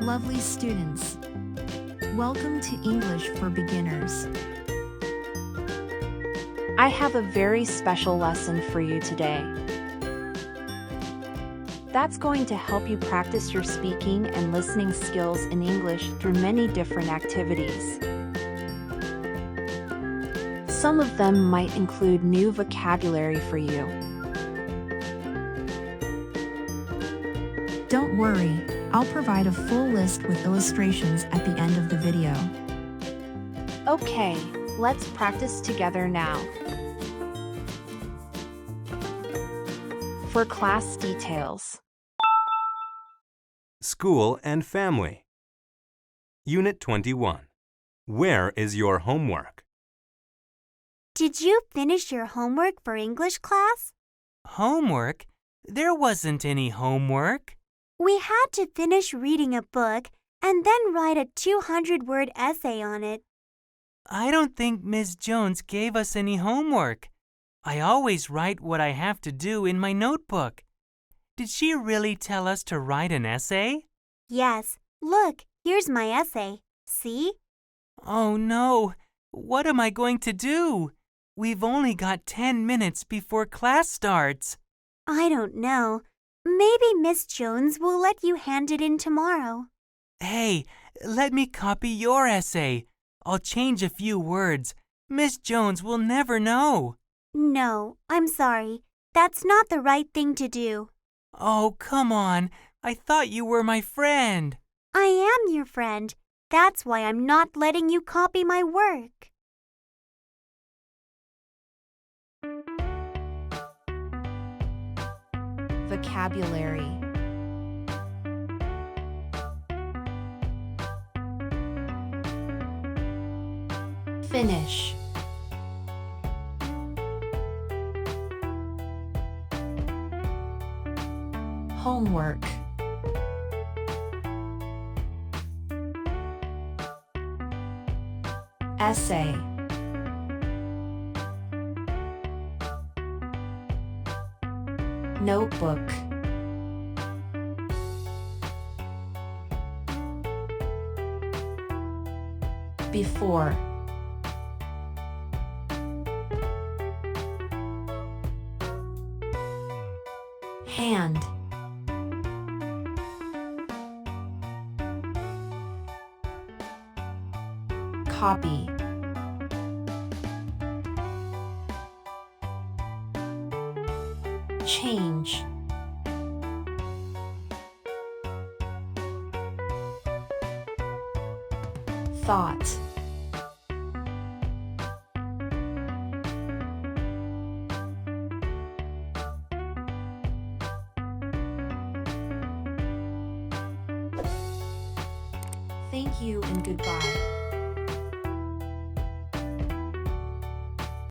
Lovely students, welcome to English for Beginners. I have a very special lesson for you today. That's going to help you practice your speaking and listening skills in English through many different activities. Some of them might include new vocabulary for you. Don't worry, I'll provide a full list with illustrations at the end of the video. Okay, let's practice together now. For class details. School and Family. Unit 21. Where is your homework? Did you finish your homework for English class? Homework? There wasn't any homework. We had to finish reading a book and then write a 200-word essay on it. I don't think Ms. Jones gave us any homework. I always write what I have to do in my notebook. Did she really tell us to write an essay? Yes. Look, here's my essay. See? Oh no! What am I going to do? We've only got 10 minutes before class starts. I don't know. Maybe Miss Jones will let you hand it in tomorrow. Hey, let me copy your essay. I'll change a few words. Miss Jones will never know. No, I'm sorry. That's not the right thing to do. Oh, come on. I thought you were my friend. I am your friend. That's why I'm not letting you copy my work. Vocabulary. Finish. Homework. Essay. Notebook. Before. Hand. Copy. Change. Thought. Thank you and goodbye.